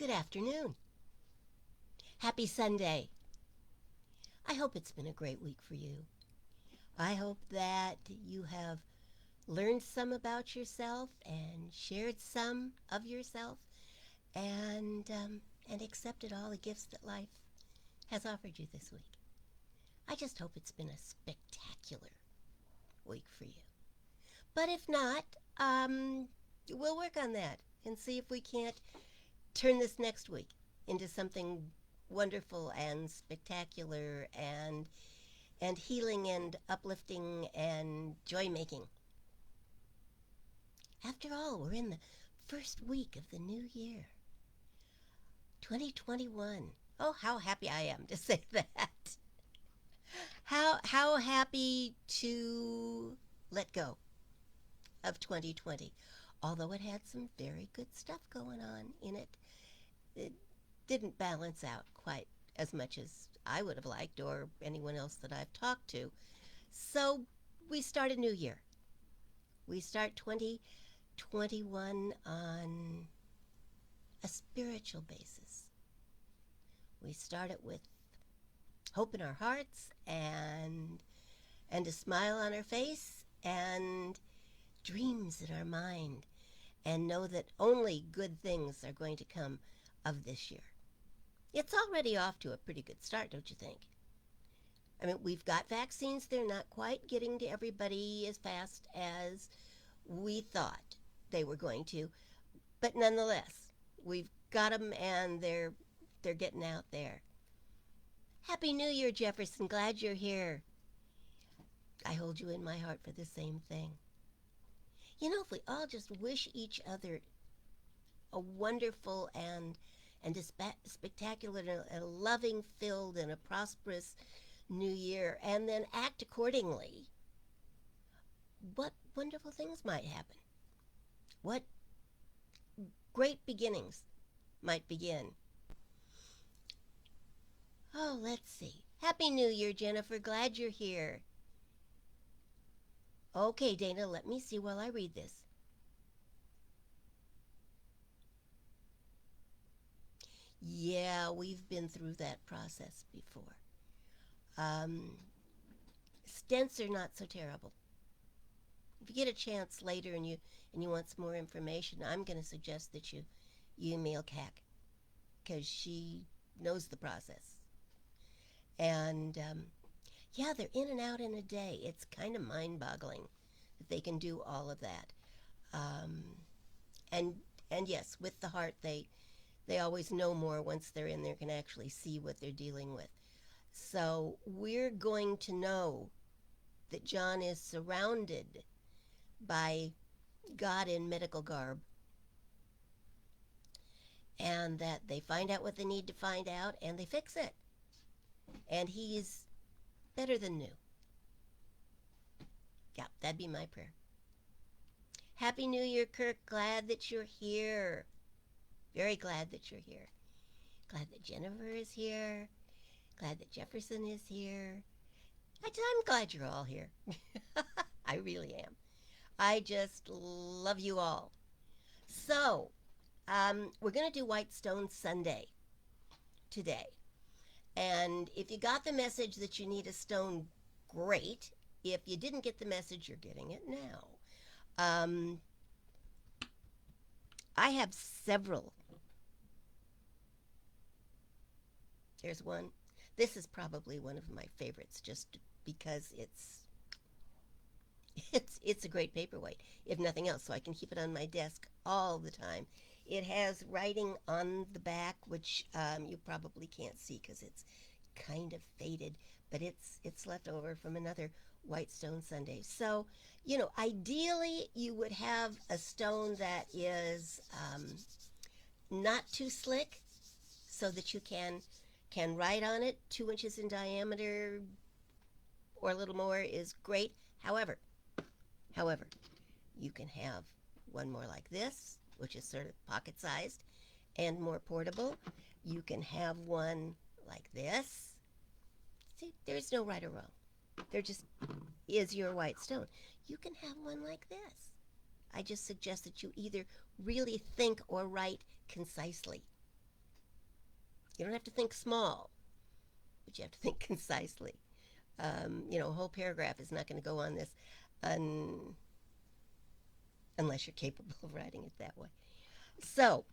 Good afternoon. Happy Sunday. I hope it's been a great week for you. I hope that you have learned some about yourself and shared some of yourself and accepted all the gifts that life has offered you this week. I just hope it's been a spectacular week for you. But if not, we'll work on that and see if we can't turn this next week into something wonderful and spectacular and healing and uplifting and joy making. After all, we're in the first week of the new year, 2021. Oh, how happy I am to say that. How happy to let go of 2020. Although it had some very good stuff going on in it, it didn't balance out quite as much as I would have liked or anyone else that I've talked to. So we start a new year. We start 2021 on a spiritual basis. We start it with hope in our hearts and a smile on our face and dreams in our mind, and know that only good things are going to come of this year. It's already off to a pretty good start, don't you think? I mean, we've got vaccines. They're not quite getting to everybody as fast as we thought they were going to, but nonetheless, we've got them and they're getting out there. Happy New Year, Jefferson. Glad you're here. I hold you in my heart for the same thing. You know, if we all just wish each other a wonderful and a spectacular and a loving filled and a prosperous new year, and then act accordingly, what wonderful things might happen? What great beginnings might begin? Oh, let's see. Happy New Year, Jennifer. Glad you're here. Okay, Dana, let me see while I read this. Yeah, we've been through that process before. Um, Stents are not so terrible. If you get a chance later and you want some more information, I'm going to suggest that you email CAC because she knows the process. And yeah, they're in and out in a day. It's kind of mind-boggling that they can do all of that. Um, and and yes, with the heart, they always know more once they're in there, can actually see what they're dealing with. So we're going to know that John is surrounded by God in medical garb, and that they find out what they need to find out and they fix it. And he's better than new. Yeah, that'd be my prayer. Happy New Year, Kirk. Glad that you're here. Very glad that you're here. Glad that Jennifer is here. Glad that Jefferson is here. I'm glad you're all here. I really am. I just love you all. So, we're going to do White Stone Sunday today. And if you got the message that you need a stone, great. If you didn't get the message, you're getting it now. I have several. Here's one. This is probably one of my favorites just because it's a great paperweight, if nothing else, so I can keep it on my desk all the time. It has writing on the back, which you probably can't see because it's kind of faded, but it's left over from another White Stone Sunday. So, you know, ideally you would have a stone that is not too slick so that you can write on it. 2 inches in diameter or a little more is great. However, you can have one more like this, which is sort of pocket-sized and more portable. You can have one like this. See, there's no right or wrong. There just is your white stone. You can have one like this. I just suggest that you either really think or write concisely. You don't have to think small, but you have to think concisely. A whole paragraph is not going to go on this unless you're capable of writing it that way. So,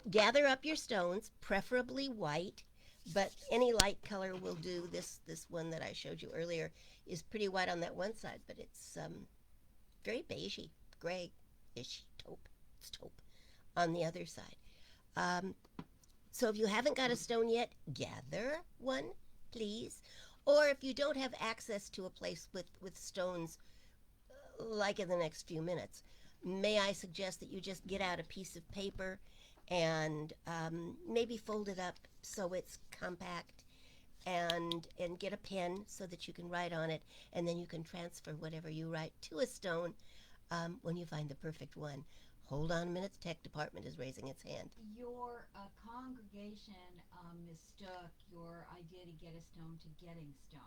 gather up your stones, preferably white, but any light color will do. This one that I showed you earlier is pretty white on that one side, but it's very beigey, gray-ish, taupe. It's taupe on the other side. So if you haven't got a stone yet, gather one, please. Or if you don't have access to a place with stones, like in the next few minutes, may I suggest that you just get out a piece of paper and maybe fold it up so it's compact, and get a pen so that you can write on it, and then you can transfer whatever you write to a stone when you find the perfect one. Hold on a minute, the tech department is raising its hand. Your congregation mistook your idea to get a stone to getting stoned.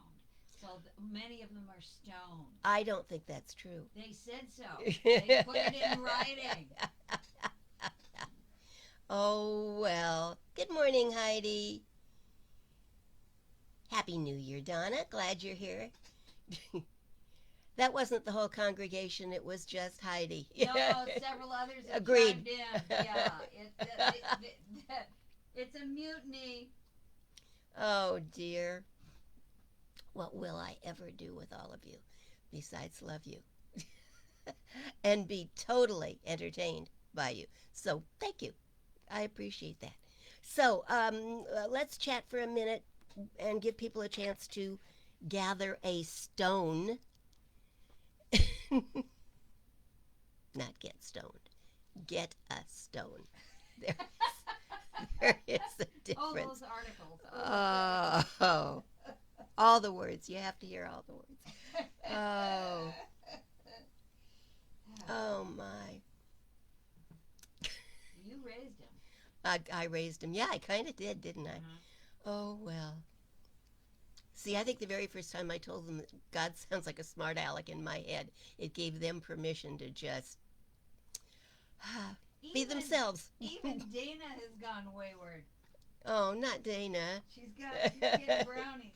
So many of them are stoned. I don't think that's true. They said so. They put it in writing. Oh, well. Good morning, Heidi. Happy New Year, Donna. Glad you're here. That wasn't the whole congregation. It was just Heidi. No, several others have Agreed. chimed in. Yeah, it's a mutiny. Oh, dear. What will I ever do with all of you besides love you and be totally entertained by you? So thank you. I appreciate that. So let's chat for a minute and give people a chance to gather a stone. Not get stoned. Get a stone. There is a difference. All those articles. Oh, all the words. You have to hear all the words. Oh. Oh, my. You raised him. I raised him. Yeah, I kind of did, didn't I? Oh, well. See, I think the very first time I told them that God sounds like a smart aleck in my head, it gave them permission to just be themselves. Even Dana has gone wayward. Oh, not Dana. She's getting brownies.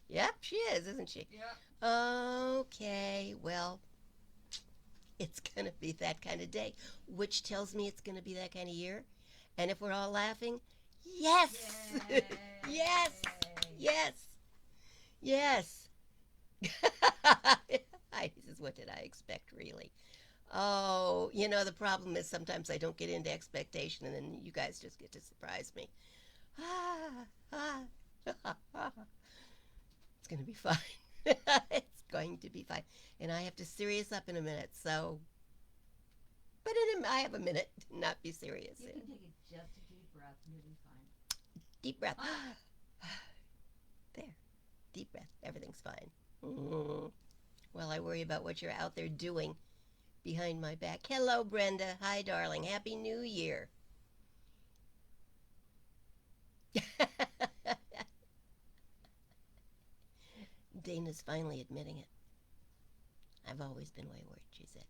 Yep, she is, isn't she? Yep. Okay, well, it's going to be that kind of day, which tells me it's going to be that kind of year. And if we're all laughing, yes! Yes! Yes! Yes! This is what did I expect, really? Oh, the problem is sometimes I don't get into expectation, and then you guys just get to surprise me. It's going to be fine. It's going to be fine. And I have to serious up in a minute, so... But I have a minute to not be serious. You can take just a deep breath and you'll be fine. Deep breath. There. Deep breath. Everything's fine. Well, I worry about what you're out there doing behind my back. Hello, Brenda. Hi, darling. Happy New Year. Dana's finally admitting it. I've always been wayward, she said.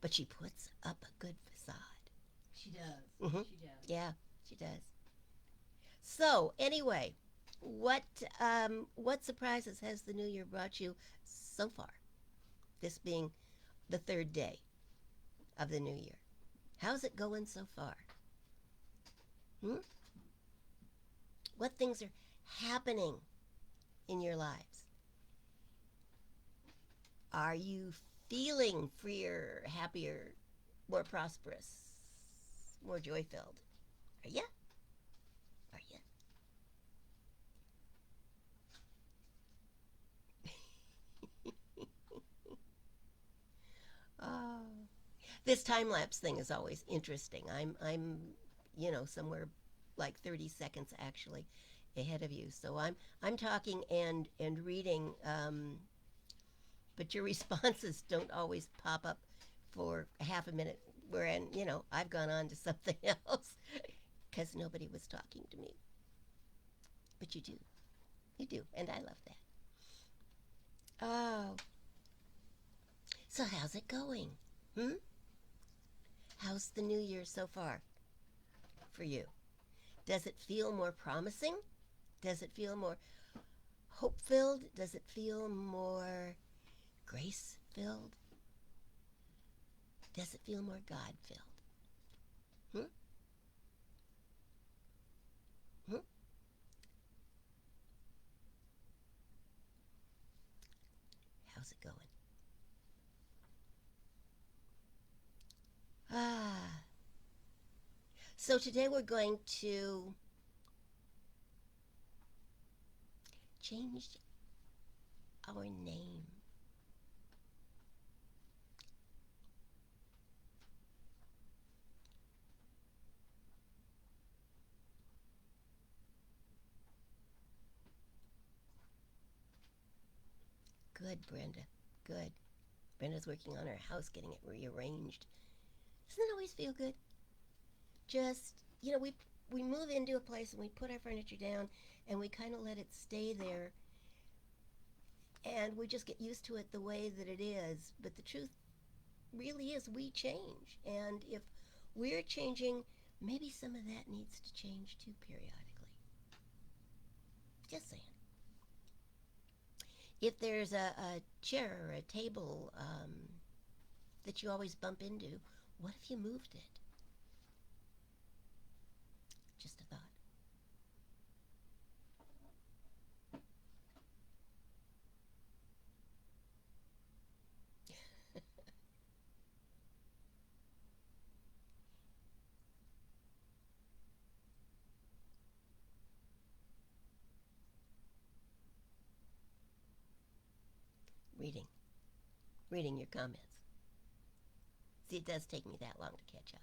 But she puts up a good facade. She does. Mm-hmm. She does. Yeah, she does. So, anyway, what surprises has the new year brought you so far? This being the third day of the new year. How's it going so far? What things are happening in your lives? Are you feeling freer, happier, more prosperous, more joy-filled? Are you? Are you? Oh, this time-lapse thing is always interesting. I'm somewhere like 30 seconds actually ahead of you. So I'm talking and reading, but your responses don't always pop up for half a minute. Wherein, I've gone on to something else because nobody was talking to me. But you do. You do, and I love that. Oh. So how's it going? How's the new year so far for you? Does it feel more promising? Does it feel more hope filled? Does it feel more grace filled? Does it feel more God filled? Hmm? Hmm? How's it going? Ah. So today we're going to change our name. Good, Brenda. Good. Brenda's working on her house, getting it rearranged. Doesn't it always feel good? Just, we move into a place and we put our furniture down and we kind of let it stay there and we just get used to it the way that it is. But the truth really is we change. And if we're changing, maybe some of that needs to change too periodically. Just saying. If there's a chair or a table that you always bump into, what if you moved it? Just a thought. Reading. Reading your comments. See, it does take me that long to catch up.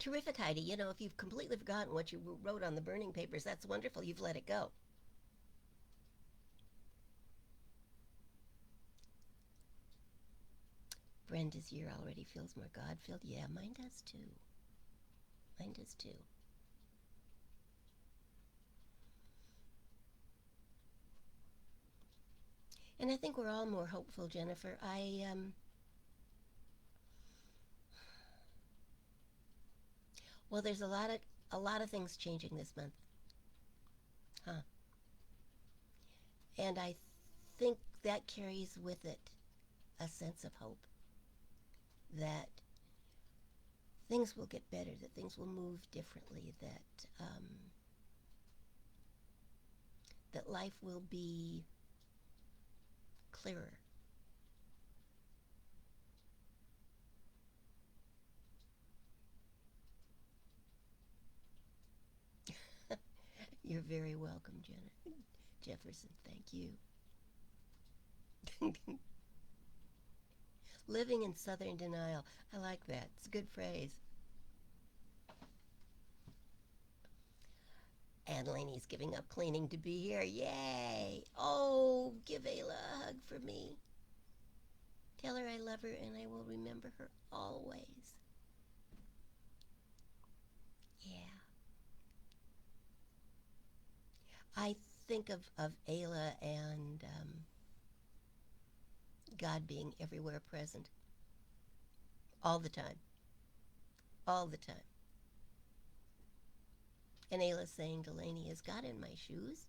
Terrific, Heidi. If you've completely forgotten what you wrote on the burning papers, that's wonderful. You've let it go. Brenda's year already feels more God-filled. Yeah, mine does too. Mine does too. And I think we're all more hopeful, Jennifer. Well, there's a lot of things changing this month, huh? And I think that carries with it a sense of hope that things will get better, that things will move differently, that life will be clearer. You're very welcome, Jenna. Jefferson, thank you. Living in Southern denial. I like that. It's a good phrase. And Lainey's giving up cleaning to be here. Yay! Oh, give Ayla a hug for me. Tell her I love her and I will remember her always. Yeah. I think of Ayla and God being everywhere present. All the time. All the time. And Ayla saying to Lainey, is God in my shoes?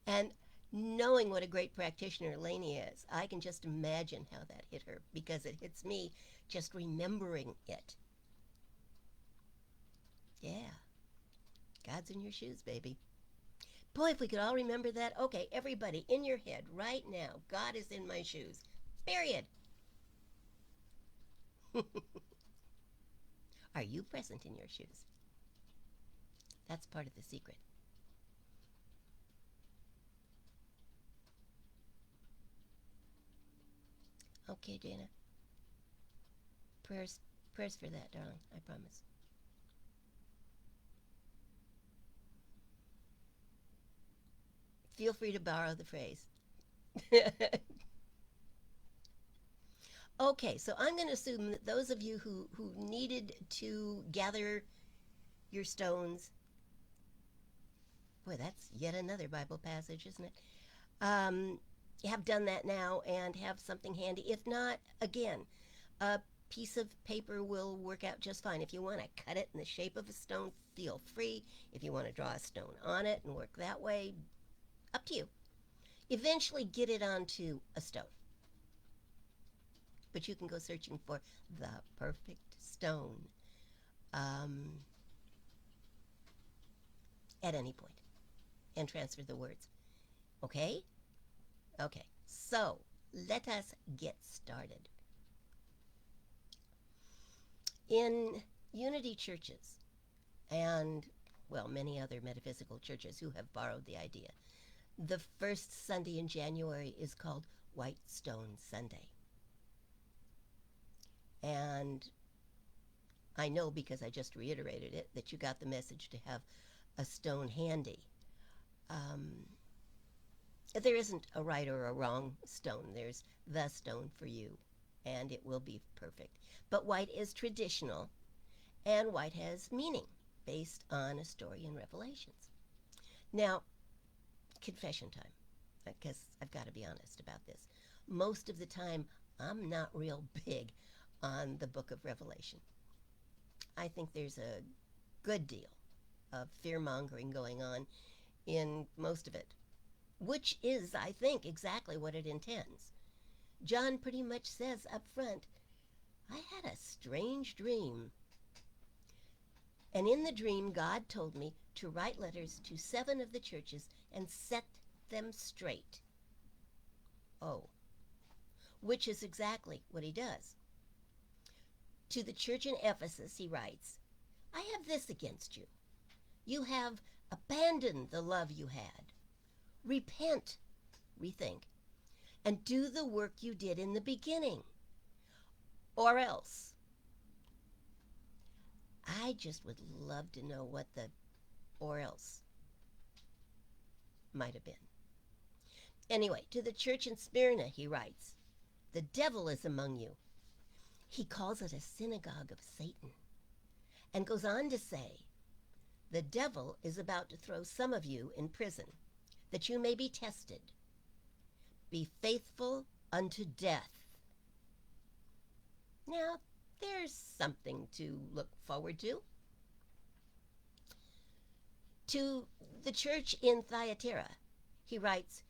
And knowing what a great practitioner Lainey is, I can just imagine how that hit her because it hits me just remembering it. Yeah, God's in your shoes, baby. Boy, if we could all remember that. Okay, everybody in your head right now, God is in my shoes. Period. Are you present in your shoes? That's part of the secret. Okay, Dana. Prayers, prayers for that, darling. I promise. Feel free to borrow the phrase. Okay, so I'm going to assume that those of you who needed to gather your stones, boy, that's yet another Bible passage, isn't it? Um, have done that now and have something handy. If not, again, a piece of paper will work out just fine. If you want to cut it in the shape of a stone, feel free. If you want to draw a stone on it and work that way, up to you. Eventually get it onto a stone. But you can go searching for the perfect stone um, at any point and transfer the words. Okay? Okay. So let us get started. In unity churches and, well, many other metaphysical churches who have borrowed the idea, the first Sunday in January is called White Stone Sunday. And I know because I just reiterated it that you got the message to have a stone handy. Um, there isn't a right or a wrong stone. There's the stone for you, and it will be perfect. But white is traditional, and white has meaning based on a story in Revelations. Now, confession time, because I've got to be honest about this. Most of the time, I'm not real big on the book of Revelation. I think there's a good deal of fear-mongering going on in most of it, which is, I think, exactly what it intends. John pretty much says up front, I had a strange dream. And in the dream, God told me to write letters to 7 of the churches and set them straight. Oh, which is exactly what he does. To the church in Ephesus, he writes, I have this against you. You have abandoned the love you had. Repent, rethink, and do the work you did in the beginning. Or else. I just would love to know what the or else might have been. Anyway, to the church in Smyrna, he writes, the devil is among you. He calls it a synagogue of Satan, and goes on to say, the devil is about to throw some of you in prison, that you may be tested. Be faithful unto death. Now, there's something to look forward to. To the church in Thyatira, he writes,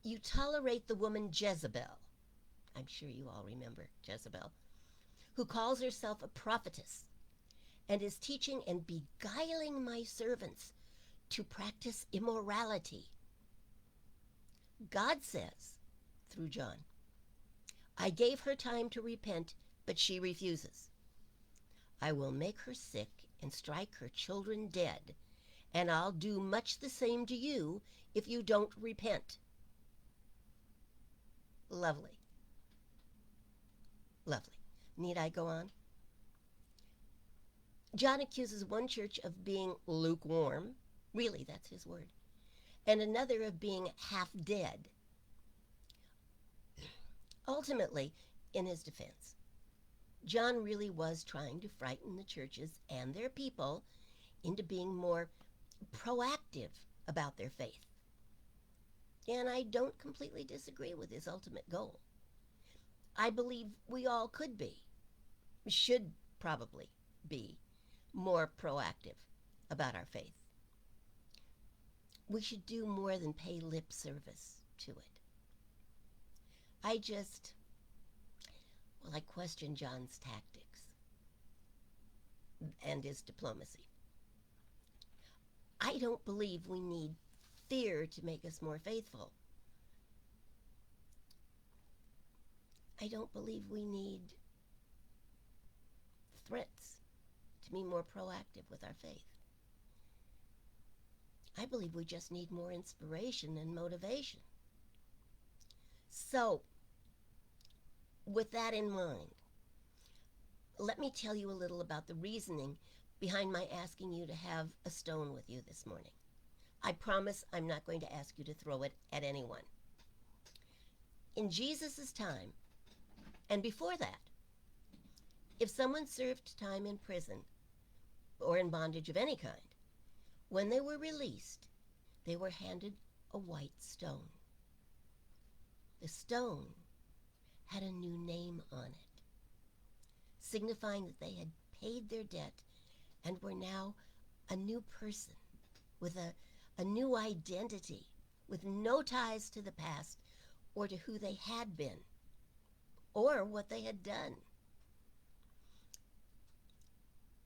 you tolerate the woman Jezebel. I'm sure you all remember Jezebel, who calls herself a prophetess and is teaching and beguiling my servants to practice immorality. God says, through John, I gave her time to repent, but she refuses. I will make her sick and strike her children dead, and I'll do much the same to you if you don't repent. Lovely. Lovely. Need I go on? John accuses one church of being lukewarm. Really, that's his word. And another of being half dead. Ultimately, in his defense, John really was trying to frighten the churches and their people into being more proactive about their faith. And I don't completely disagree with his ultimate goal. I believe we all could be, should probably be, more proactive about our faith. We should do more than pay lip service to it. I question John's tactics and his diplomacy. I don't believe we need fear to make us more faithful. I don't believe we need threats to be more proactive with our faith. I believe we just need more inspiration and motivation. So, with that in mind, let me tell you a little about the reasoning behind my asking you to have a stone with you this morning. I promise I'm not going to ask you to throw it at anyone. In Jesus' time, and before that, if someone served time in prison or in bondage of any kind, when they were released, they were handed a white stone. The stone had a new name on it, signifying that they had paid their debt and were now a new person with a new identity, with no ties to the past or to who they had been or what they had done.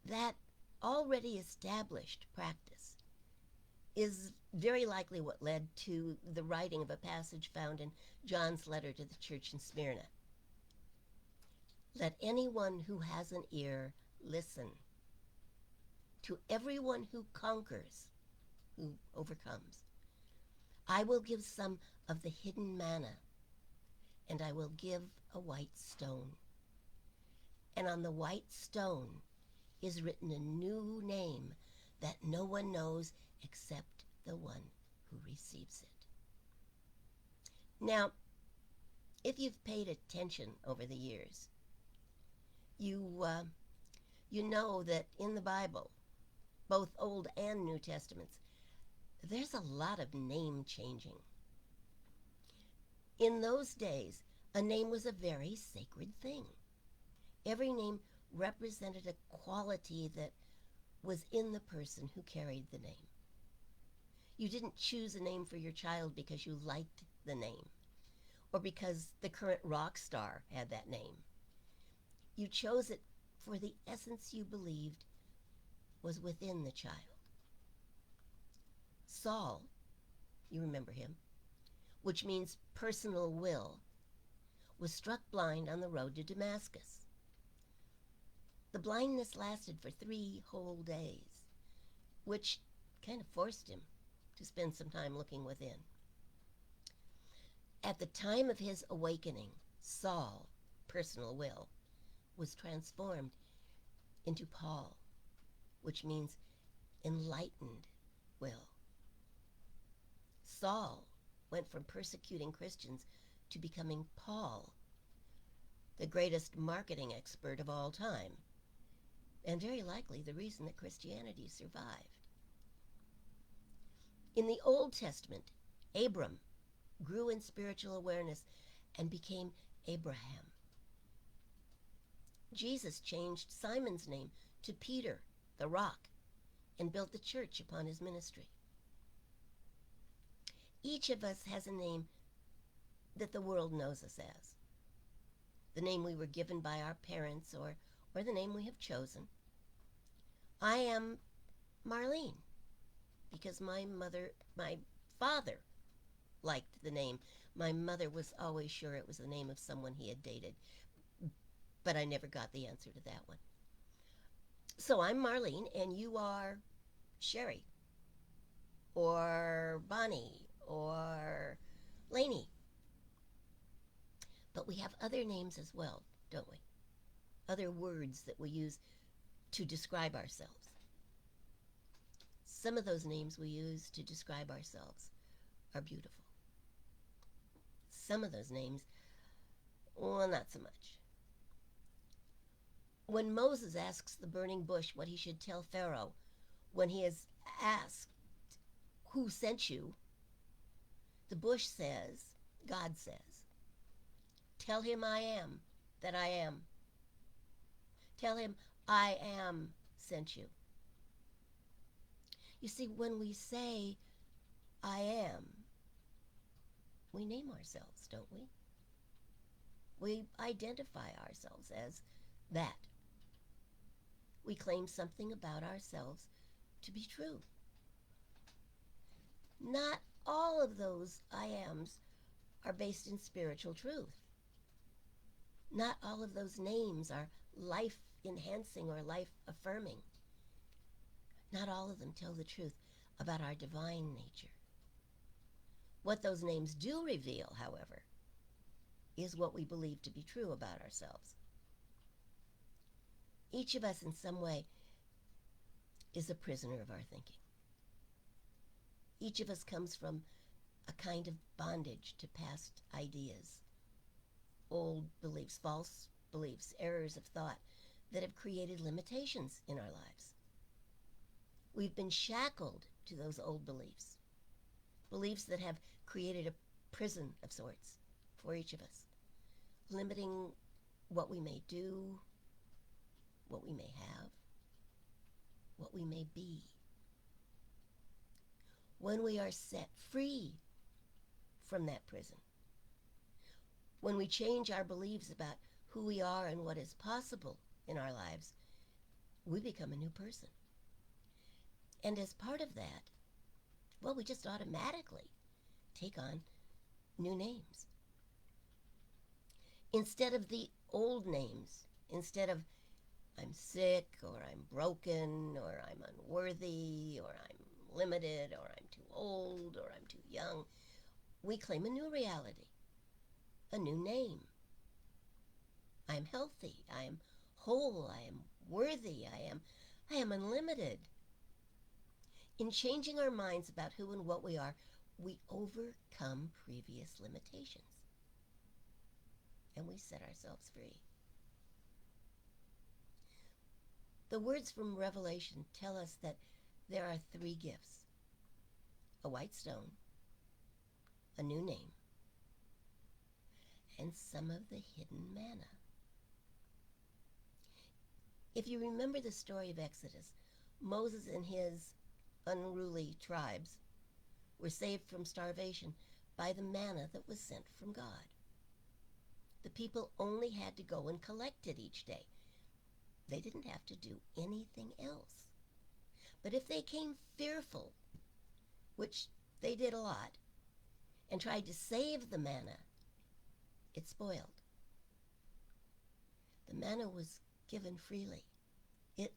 That already established practice is very likely what led to the writing of a passage found in John's letter to the church in Smyrna. Let anyone who has an ear listen. To everyone who conquers, who overcomes, I will give some of the hidden manna, and I will give a white stone. And on the white stone is written a new name that no one knows except the one who receives it. Now, if you've paid attention over the years, you know that in the Bible, both Old and New Testaments, there's a lot of name changing. In those days, a name was a very sacred thing. Every name represented a quality that was in the person who carried the name. You didn't choose a name for your child because you liked the name or because the current rock star had that name. You chose it for the essence you believed was within the child. Saul, you remember him, which means personal will, was struck blind on the road to Damascus. The blindness lasted for 3 whole days, which kind of forced him to spend some time looking within. At the time of his awakening, Saul, personal will, was transformed into Paul, which means enlightened will. Saul went from persecuting Christians to becoming Paul, the greatest marketing expert of all time, and very likely the reason that Christianity survived. In the Old Testament, Abram grew in spiritual awareness and became Abraham. Jesus changed Simon's name to Peter, the Rock, and built the church upon his ministry. Each of us has a name that the world knows us as. The name we were given by our parents or the name we have chosen. I am Marlene because my father liked the name. My mother was always sure it was the name of someone he had dated, but I never got the answer to that one. So I'm Marlene, and you are Sherry, or Bonnie, or Lainey. But we have other names as well, don't we? Other words that we use to describe ourselves. Some of those names we use to describe ourselves are beautiful. Some of those names, well, not so much. When Moses asks the burning bush what he should tell Pharaoh when he is asked, "Who sent you?" the bush says, God says, "Tell him I am that I am. Tell him I am sent you." You see, when we say I am, we name ourselves, don't we? We identify ourselves as that. We claim something about ourselves to be true. Not all of those I ams are based in spiritual truth. Not all of those names are life-enhancing or life-affirming. Not all of them tell the truth about our divine nature. What those names do reveal, however, is what we believe to be true about ourselves. Each of us in some way is a prisoner of our thinking. Each of us comes from a kind of bondage to past ideas, old beliefs, false beliefs, errors of thought that have created limitations in our lives. We've been shackled to those old beliefs, beliefs that have created a prison of sorts for each of us, limiting what we may do, what we may have, what we may be. When we are set free from that prison, when we change our beliefs about who we are and what is possible in our lives, we become a new person. And as part of that, well, we just automatically take on new names. Instead of the old names, instead of I'm sick, or I'm broken, or I'm unworthy, or I'm limited, or I'm too old, or I'm too young, we claim a new reality, a new name. I am healthy, I am whole, I am worthy, I am unlimited. In changing our minds about who and what we are, we overcome previous limitations and we set ourselves free. The words from Revelation tell us that there are 3 gifts: a white stone, a new name, and some of the hidden manna. If you remember the story of Exodus, Moses and his unruly tribes were saved from starvation by the manna that was sent from God. The people only had to go and collect it each day. They didn't have to do anything else. But if they came fearful, which they did a lot, and tried to save the manna, it spoiled. The manna was given freely. It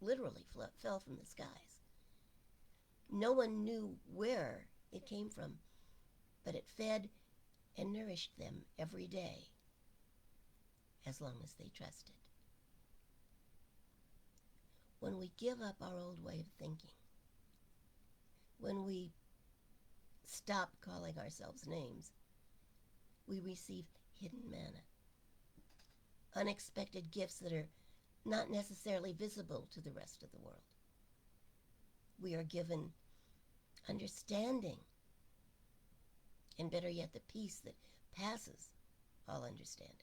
literally fell from the skies. No one knew where it came from, but it fed and nourished them every day, as long as they trusted. When we give up our old way of thinking, when we stop calling ourselves names, we receive hidden manna, unexpected gifts that are not necessarily visible to the rest of the world. We are given understanding, and better yet, the peace that passes all understanding.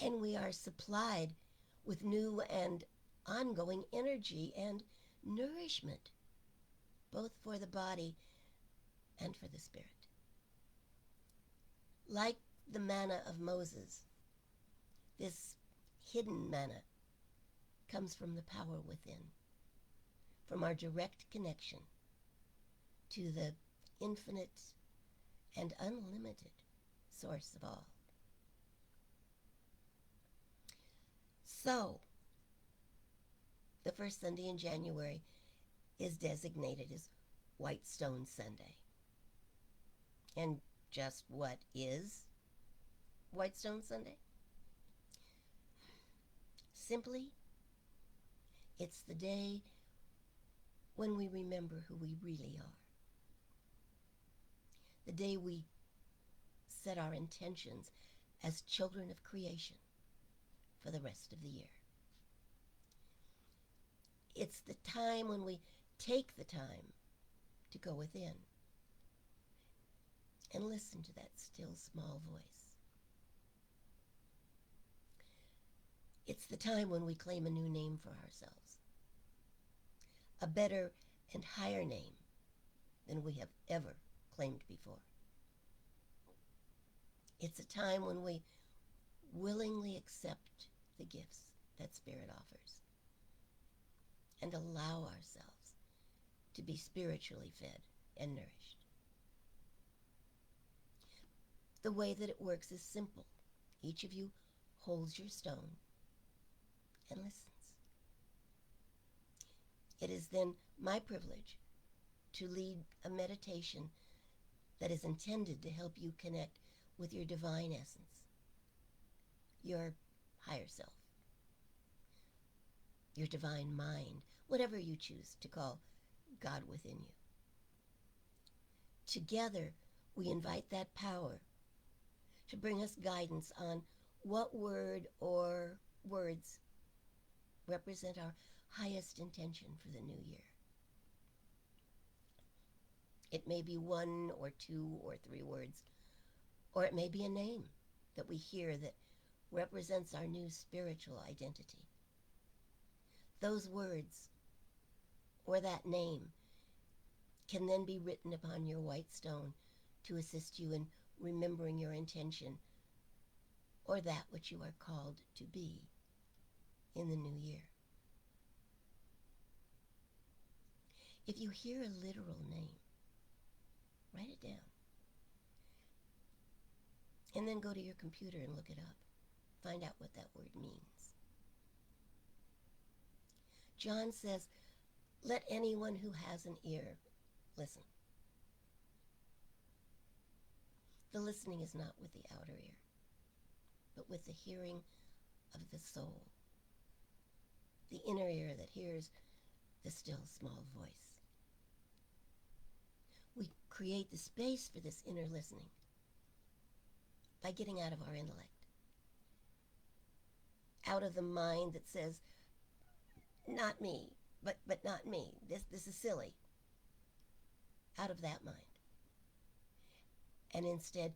And we are supplied with new and ongoing energy and nourishment, both for the body and for the spirit. Like the manna of Moses, this hidden manna comes from the power within, from our direct connection to the infinite and unlimited source of all. So, the first Sunday in January is designated as White Stone Sunday. And just what is White Stone Sunday? Simply, it's the day when we remember who we really are. The day we set our intentions as children of creation for the rest of the year. It's the time when we take the time to go within and listen to that still small voice. It's the time when we claim a new name for ourselves, a better and higher name than we have ever claimed before. It's a time when we willingly accept the gifts that Spirit offers and allow ourselves to be spiritually fed and nourished. The way that it works is simple. Each of you holds your stone and listens. It is then my privilege to lead a meditation that is intended to help you connect with your divine essence, your higher self, your divine mind, whatever you choose to call God within you. Together, we invite that power to bring us guidance on what word or words represent our highest intention for the new year. It may be 1 or 2 or 3 words Or it may be a name that we hear that represents our new spiritual identity. Those words or that name can then be written upon your white stone to assist you in remembering your intention or that which you are called to be in the new year. If you hear a literal name, write it down. And then go to your computer and look it up. Find out what that word means. John says, let anyone who has an ear listen. The listening is not with the outer ear, but with the hearing of the soul. The inner ear that hears the still small voice. We create the space for this inner listening by getting out of our intellect, out of the mind that says, not me, but not me. This is silly. Out of that mind. And instead,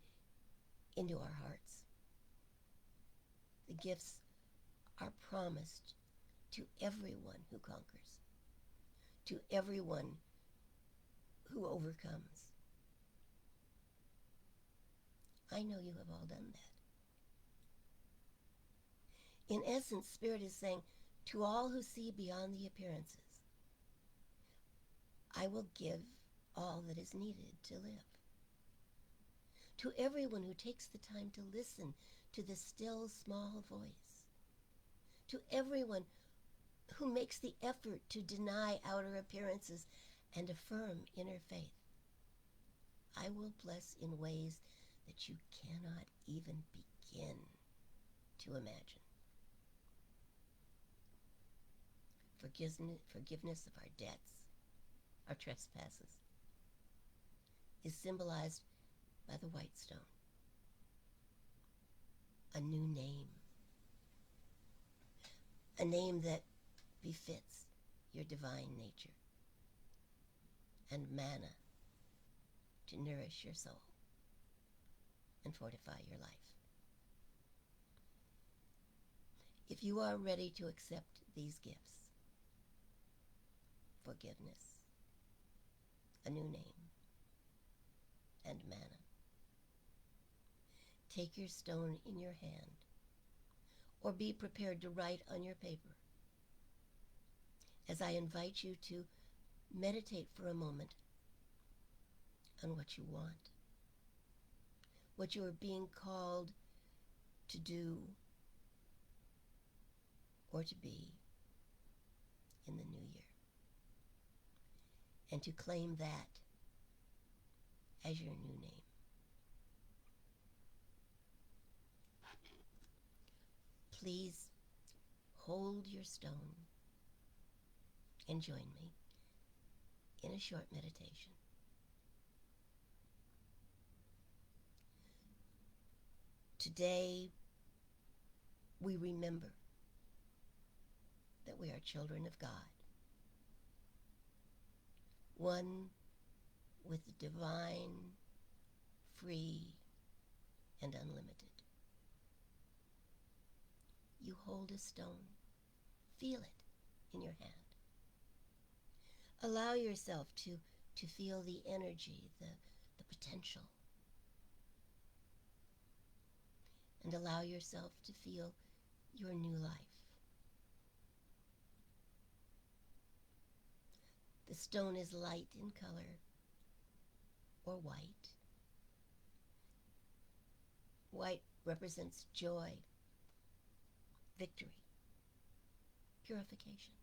into our hearts. The gifts are promised to everyone who conquers, to everyone who overcomes. I know you have all done that. In essence, Spirit is saying, to all who see beyond the appearances, I will give all that is needed to live. To everyone who takes the time to listen to the still small voice. To everyone who makes the effort to deny outer appearances and affirm inner faith. I will bless in ways that you cannot even begin to imagine. Forgiveness of our debts, our trespasses, is symbolized by the white stone. A new name. A name that befits your divine nature. And manna to nourish your soul and fortify your life. If you are ready to accept these gifts, forgiveness, a new name, and manna, take your stone in your hand, or be prepared to write on your paper, as I invite you to meditate for a moment on what you want, what you are being called to do or to be in the new year, and to claim that as your new name. Please hold your stone and join me in a short meditation. Today, we remember that we are children of God, one with the divine, free, and unlimited. You hold a stone. Feel it in your hand. Allow yourself to feel the energy, the potential. And allow yourself to feel your new life. The stone is light in color, or white. White represents joy, victory, purification.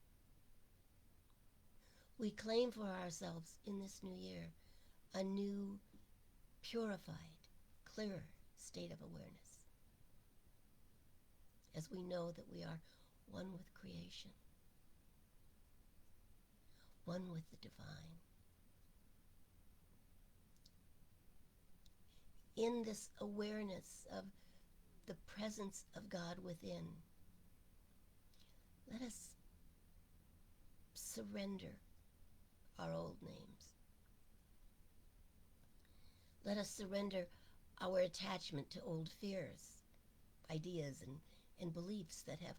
We claim for ourselves in this new year a new, purified, clearer state of awareness, as we know that we are one with creation, one with the divine. In this awareness of the presence of God within, let us surrender our old names. Let us surrender our attachment to old fears, ideas, and beliefs that have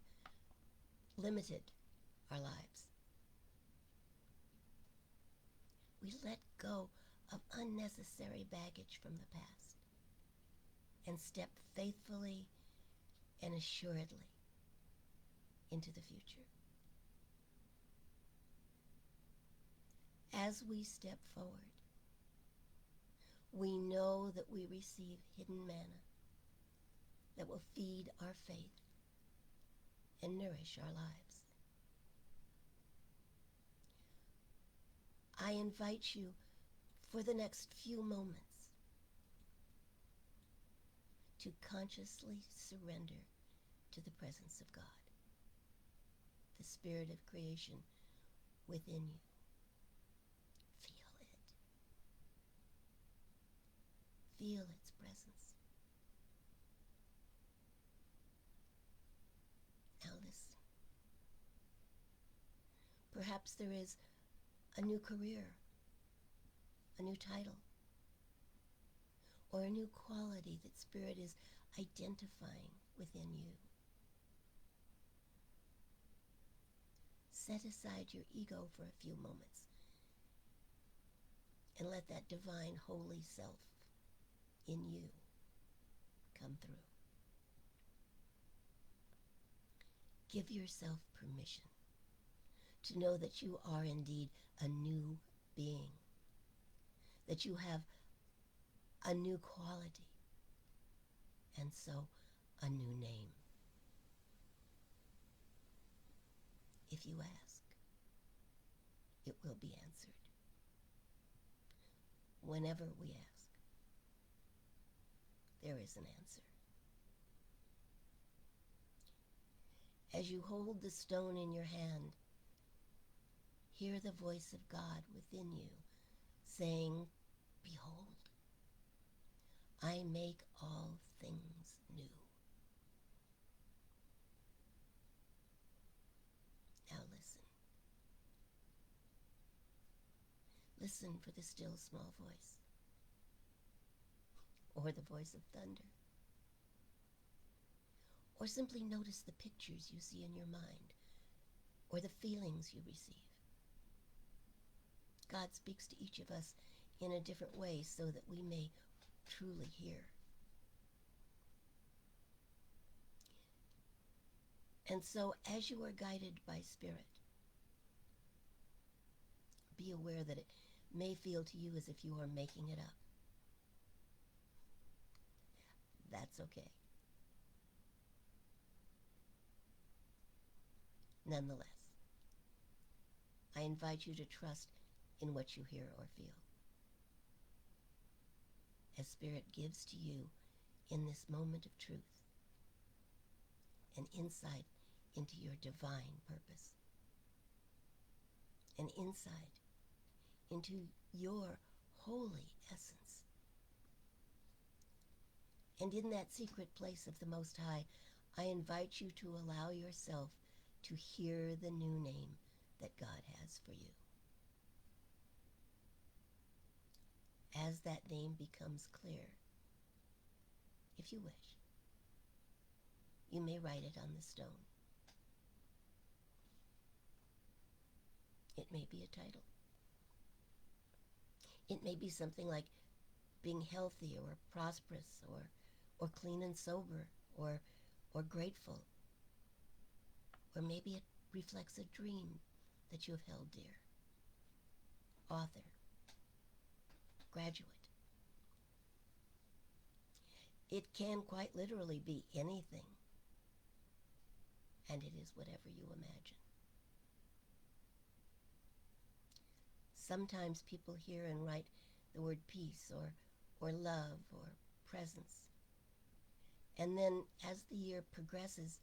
limited our lives. We let go of unnecessary baggage from the past and step faithfully and assuredly into the future. As we step forward, we know that we receive hidden manna that will feed our faith and nourish our lives. I invite you for the next few moments to consciously surrender to the presence of God, the spirit of creation within you. Feel it. Feel its presence. Now listen. Perhaps there is a new career, a new title, or a new quality that Spirit is identifying within you. Set aside your ego for a few moments and let that divine holy self in you come through. Give yourself permission to know that you are indeed a new being, that you have a new quality, and so a new name. If you ask, it will be answered. Whenever we ask, there is an answer. As you hold the stone in your hand, hear the voice of God within you saying, "Behold, I make all things new." Now listen. Listen for the still small voice, or the voice of thunder, or simply notice the pictures you see in your mind, or the feelings you receive. God speaks to each of us in a different way so that we may truly hear. And so, as you are guided by Spirit, be aware that it may feel to you as if you are making it up. That's okay. Nonetheless, I invite you to trust in what you hear or feel, as Spirit gives to you in this moment of truth an insight into your divine purpose, an insight into your holy essence. And in that secret place of the Most High, I invite you to allow yourself to hear the new name that God has for you. As that name becomes clear, if you wish, you may write it on the stone. It may be a title. It may be something like being healthy or prosperous or clean and sober or grateful. Or maybe it reflects a dream that you have held dear. Author, graduate. It can quite literally be anything, and it is whatever you imagine. Sometimes people hear and write the word peace or love or presence. And then as the year progresses,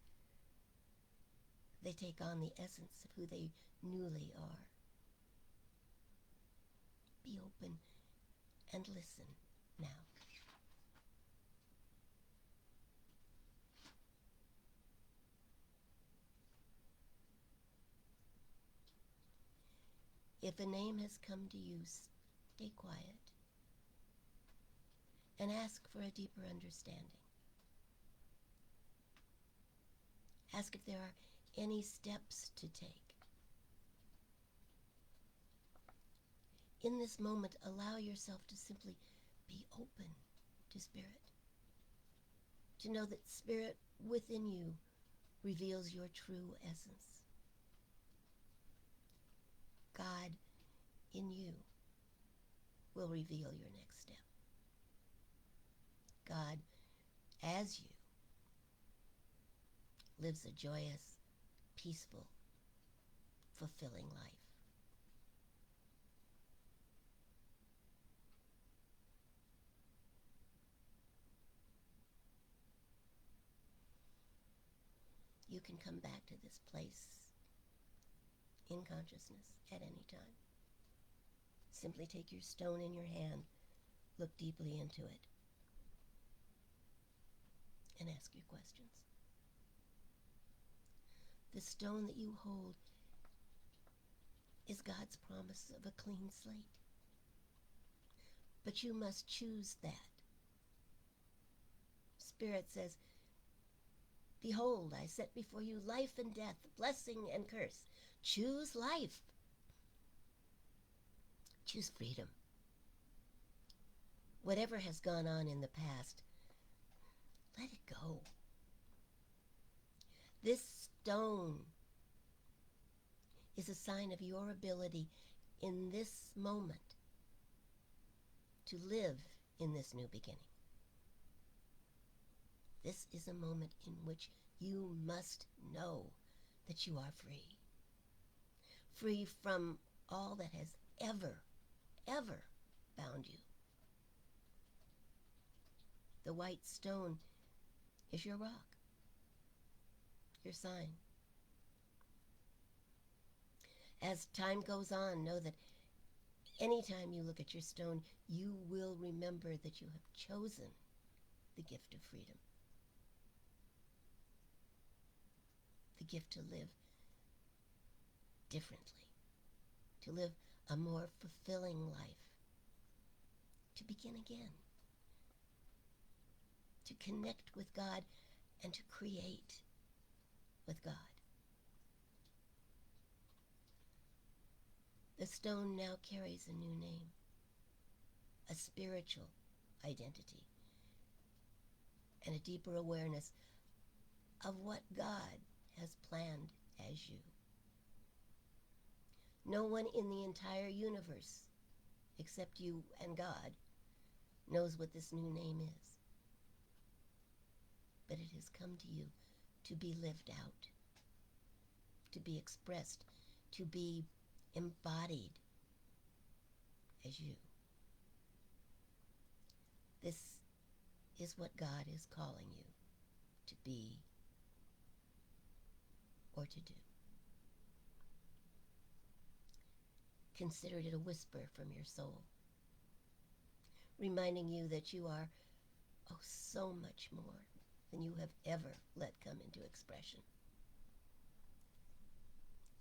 they take on the essence of who they newly are. Be open and listen now. If a name has come to you, stay quiet. and ask for a deeper understanding. Ask if there are any steps to take. In this moment, allow yourself to simply be open to Spirit. To know that Spirit within you reveals your true essence. God in you will reveal your next step. God as you lives a joyous, peaceful, fulfilling life. You can come back to this place in consciousness at any time. Simply take your stone in your hand, look deeply into it, and ask your questions. The stone that you hold is God's promise of a clean slate. But you must choose that. Spirit says, "Behold, I set before you life and death, blessing and curse. Choose life. Choose freedom. Whatever has gone on in the past, let it go. This stone is a sign of your ability in this moment to live in this new beginning. This is a moment in which you must know that you are free. Free from all that has ever bound you. The white stone is your rock, your sign. As time goes on, know that anytime you look at your stone, you will remember that you have chosen the gift of freedom. The gift to live differently, to live a more fulfilling life, to begin again, to connect with God and to create with God. The stone now carries a new name, a spiritual identity, and a deeper awareness of what God has planned as you. No one in the entire universe, except you and God, knows what this new name is. But it has come to you to be lived out, to be expressed, to be embodied as you. This is what God is calling you to be or to do. Consider it a whisper from your soul, reminding you that you are, oh, so much more than you have ever let come into expression.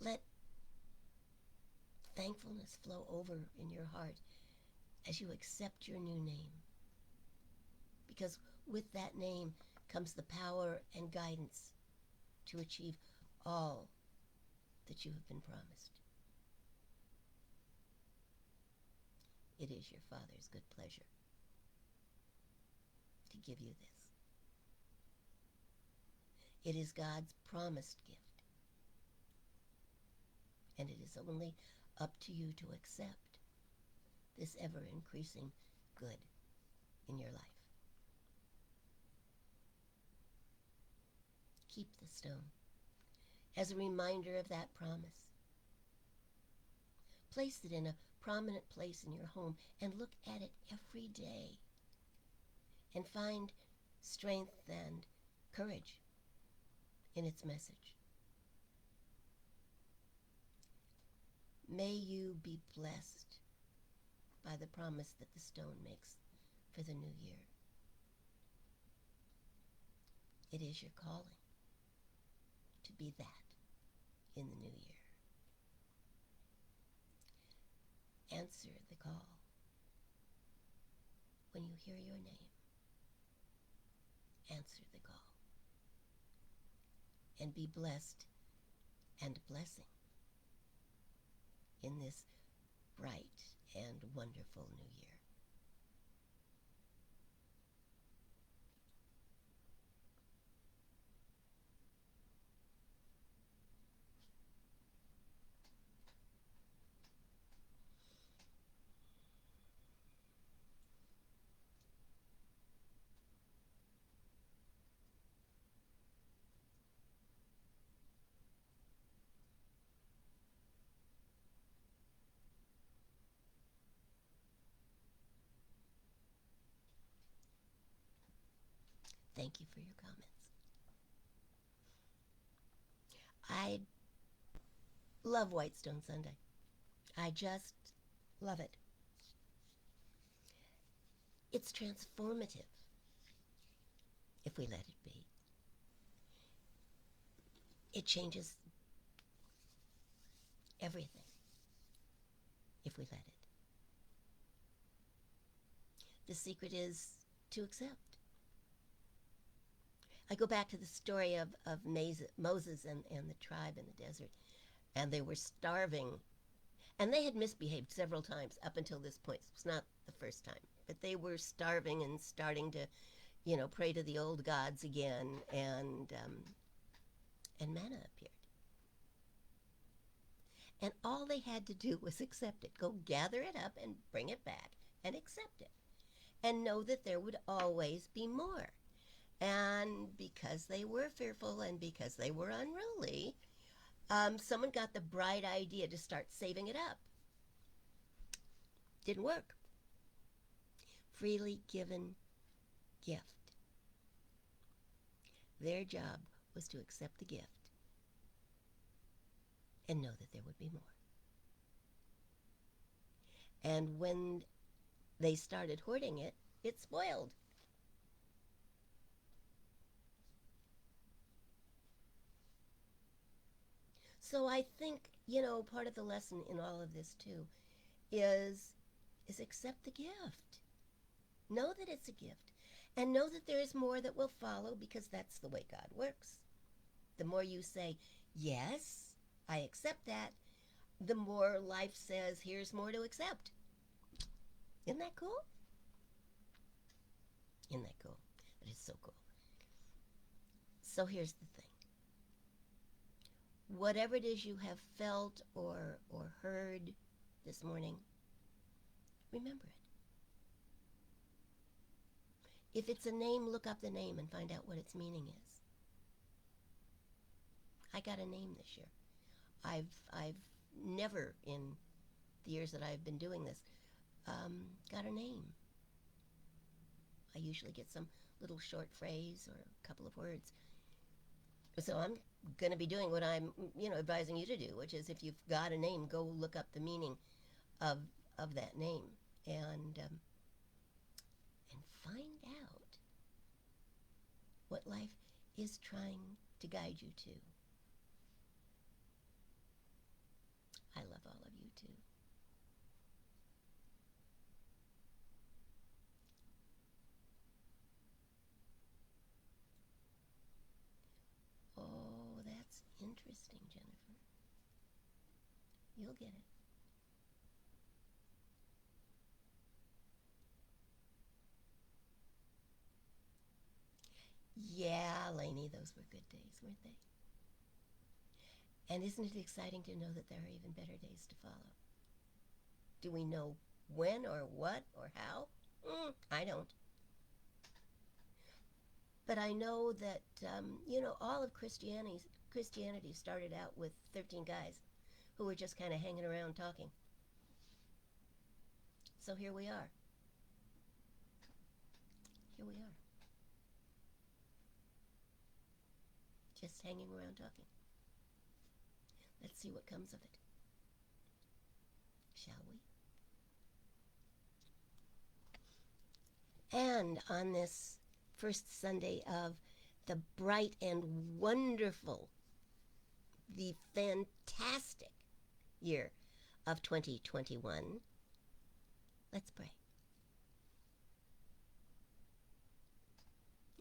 Let thankfulness flow over in your heart as you accept your new name. Because with that name comes the power and guidance to achieve all that you have been promised. It is your Father's good pleasure to give you this. It is God's promised gift. And it is only up to you to accept this ever-increasing good in your life. Keep the stone as a reminder of that promise. Place it in a prominent place in your home and look at it every day and find strength and courage in its message. May you be blessed by the promise that the stone makes for the new year. It is your calling to be that in the new year. Answer the call when you hear your name, answer the call and be blessed and blessing in this bright and wonderful new year. Thank you for your comments. I love Whitestone Sunday. I just love it. It's transformative if we let it be. It changes everything if we let it. The secret is to accept. I go back to the story of Moses and the tribe in the desert, and they were starving, and they had misbehaved several times up until this point. It was not the first time, but they were starving and starting to, pray to the old gods again, and manna appeared. And all they had to do was accept it. Go gather it up and bring it back and accept it. And know that there would always be more. And because they were fearful and because they were unruly, someone got the bright idea to start saving it up. Didn't work. Freely given gift. Their job was to accept the gift and know that there would be more. And when they started hoarding it, it spoiled. So I think, part of the lesson in all of this too is accept the gift. Know that it's a gift. And know that there is more that will follow, because that's the way God works. The more you say, yes, I accept that, the more life says, here's more to accept. Isn't that cool? Isn't that cool? It is so cool. So here's the thing. Whatever it is you have felt or heard this morning, remember it. If it's a name, look up the name and find out what its meaning is. I got a name this year. I've never, in the years that I've been doing this, got a name. I usually get some little short phrase or a couple of words. So I'm going to be doing what I'm, advising you to do, which is if you've got a name, go look up the meaning of that name and find out what life is trying to guide you to. I love all of you too. Oh, that's interesting, Jennifer. You'll get it. Yeah, Lainey, those were good days, weren't they? And isn't it exciting to know that there are even better days to follow? Do we know when or what or how? I don't. But I know that, all of Christianity started out with 13 guys who were just kind of hanging around talking. So here we are. Here we are. Just hanging around talking. Let's see what comes of it. Shall we? And on this first Sunday of the bright and wonderful, the fantastic year of 2021, let's pray.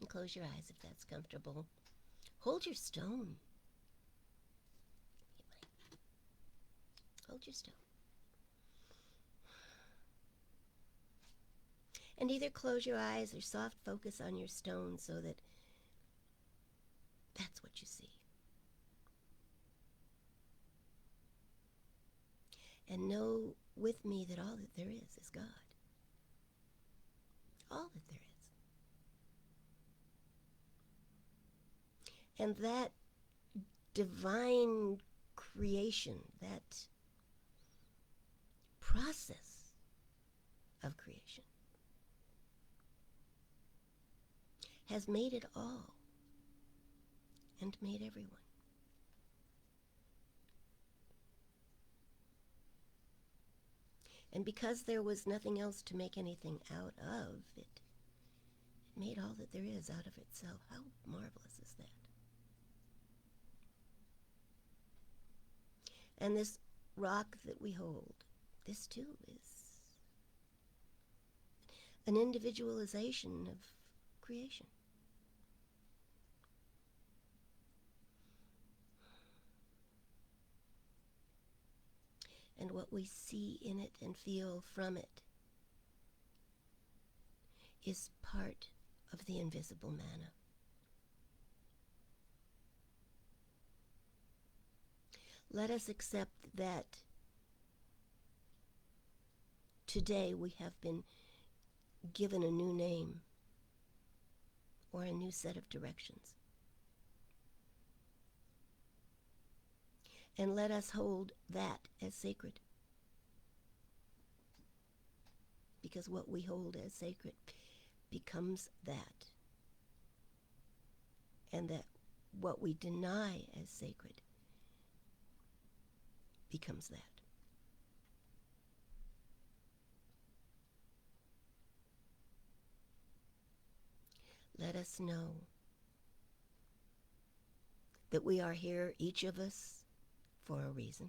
And close your eyes if that's comfortable. Hold your stone. Hold your stone. And either close your eyes or soft focus on your stone so that that's what you see. And know with me that all that there is God. All that there is. And that divine creation, that process of creation, has made it all and made everyone. And because there was nothing else to make anything out of, it made all that there is out of itself. How marvelous is that? And this rock that we hold, this too is an individualization of creation. And what we see in it and feel from it is part of the invisible manna. Let us accept that today we have been given a new name or a new set of directions. And let us hold that as sacred. Because what we hold as sacred becomes that. And that what we deny as sacred becomes that. Let us know that we are here, each of us, for a reason,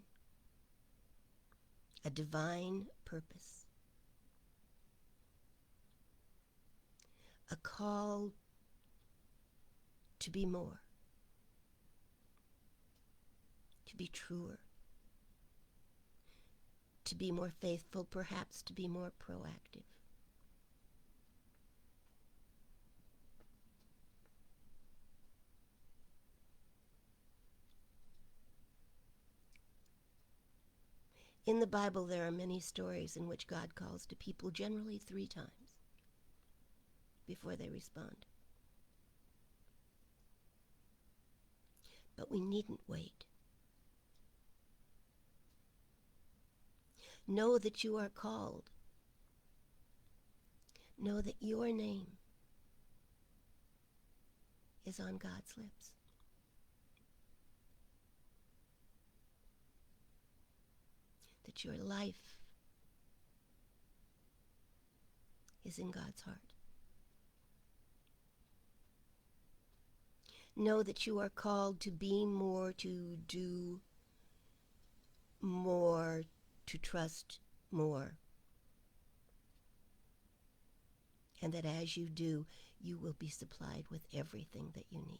a divine purpose, a call to be more, to be truer, to be more faithful, perhaps to be more proactive. In the Bible, there are many stories in which God calls to people, generally 3 times, before they respond. But we needn't wait. Know that you are called. Know that your name is on God's lips. That your life is in God's heart. Know that you are called to be more, to do more, to trust more. And that as you do, you will be supplied with everything that you need.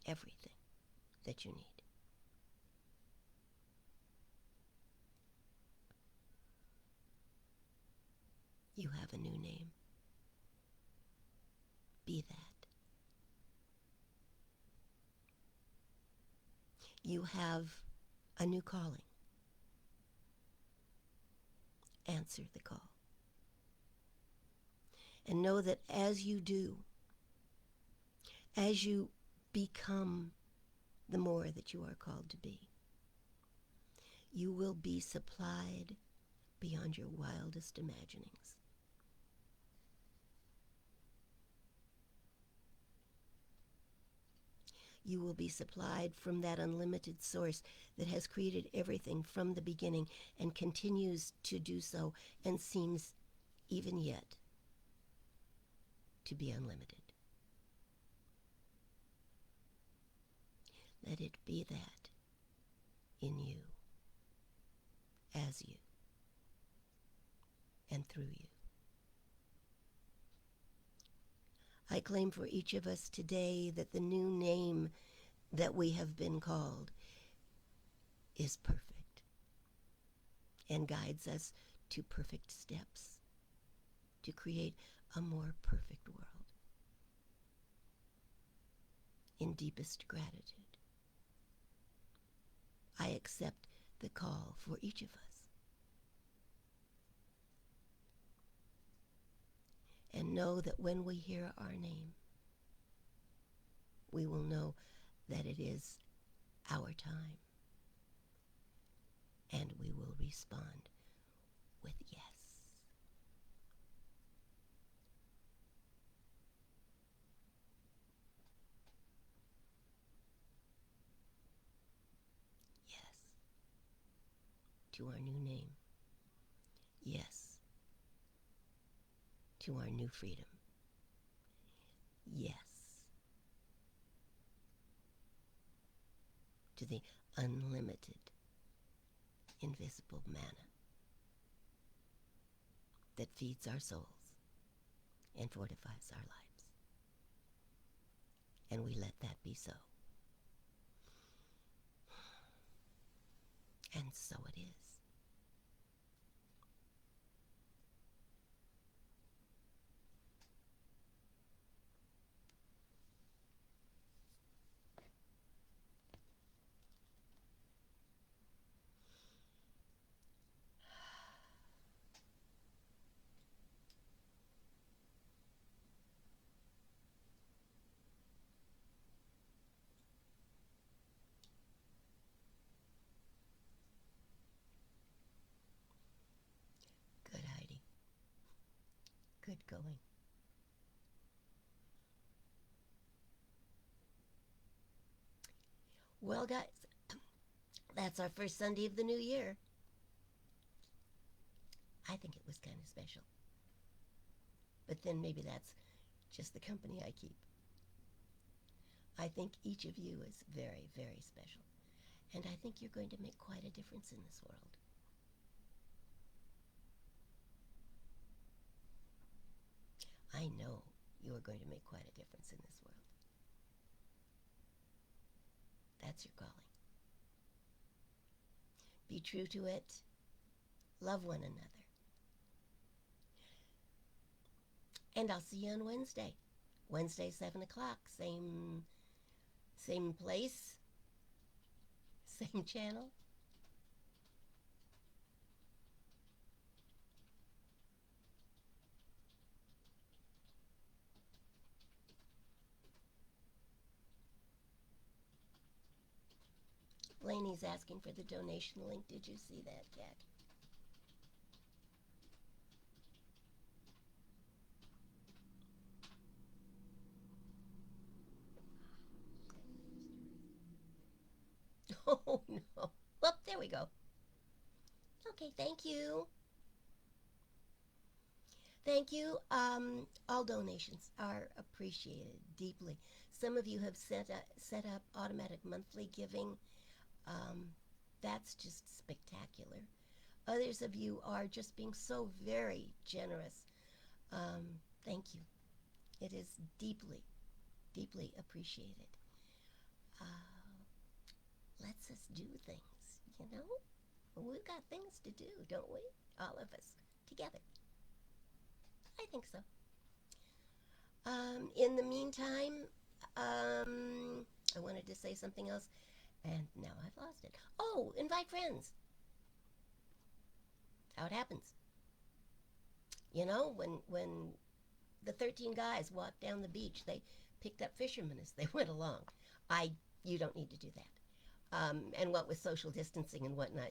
Everything that you need. You have a new name. Be that. You have a new calling. Answer the call. And know that as you do, as you become the more that you are called to be, you will be supplied beyond your wildest imaginings. You will be supplied from that unlimited source that has created everything from the beginning and continues to do so and seems even yet to be unlimited. Let it be that in you, as you, and through you. I claim for each of us today that the new name that we have been called is perfect and guides us to perfect steps to create a more perfect world. In deepest gratitude, I accept the call for each of us and know that when we hear our name, we will know that it is our time, and we will respond with yes. Yes to our new name. Yes to our new freedom. Yes to the unlimited, invisible manna that feeds our souls and fortifies our lives. And we let that be so. And so it is. Good, Heidi. Good going. Well, guys, that's our first Sunday of the new year. I think it was kind of special. But then maybe that's just the company I keep. I think each of you is very, very special. And I think you're going to make quite a difference in this world. I know you are going to make quite a difference in this world. That's your calling. Be true to it. Love one another. And I'll see you on Wednesday. Wednesday, 7 o'clock. Same place. Same channel. Laney's asking for the donation link. Did you see that, Kat? Oh, no. Well, there we go. Okay, thank you. Thank you. All donations are appreciated deeply. Some of you have set up automatic monthly giving. Um, that's just spectacular. Others of you are just being so very generous. Thank you. It is deeply, deeply appreciated. Lets us do things, you know? We've got things to do, don't we? All of us together. I think so. In the meantime, I wanted to say something else, and now I've lost it. Oh, invite friends. How it happens. You know, when the 13 guys walked down the beach, they picked up fishermen as they went along. You don't need to do that. And what with social distancing and whatnot,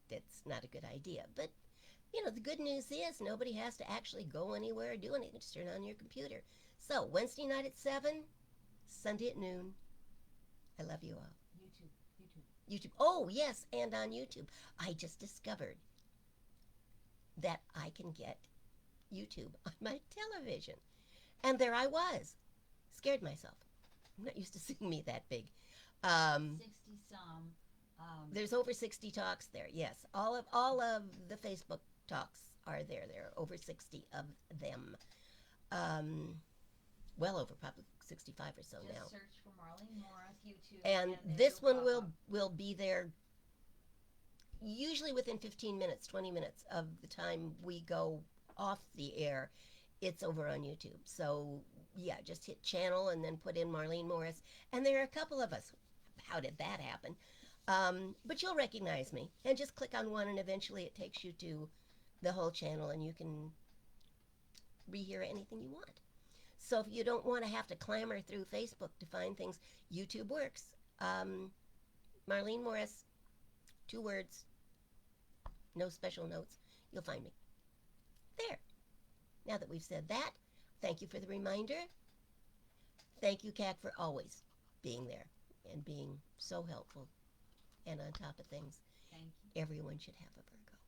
that's not a good idea. But you know, the good news is nobody has to actually go anywhere or do anything. Just turn on your computer. So Wednesday night at 7, Sunday at noon. I love you all. YouTube. Oh, yes, and on YouTube. I just discovered that I can get YouTube on my television. And there I was. Scared myself. I'm not used to seeing me that big. 60 some. There's over 60 talks there. Yes, all of the Facebook talks are there. There are over 60 of them. well over probably 65 or so Just now. search for Marlene Morris YouTube, And then this you'll one pop will up. will be there usually within 15 minutes, 20 minutes of the time we go off the air. It's over on YouTube. So, yeah, just hit channel and then put in Marlene Morris. And there are a couple of us. How did that happen? But you'll recognize me. And just click on one, and eventually it takes you to the whole channel, and you can rehear anything you want. So, if you don't want to have to clamor through Facebook to find things, YouTube works. Marlene Morris, 2 words, no special notes. You'll find me there. Now that we've said that, thank you for the reminder. Thank you, CAC, for always being there and being so helpful and on top of things. Thank you. Everyone should have a Virgo.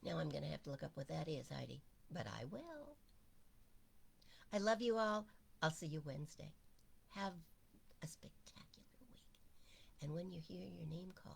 Now I'm going to have to look up what that is, Heidi, but I will. I love you all. I'll see you Wednesday. Have a spectacular week. And when you hear your name called,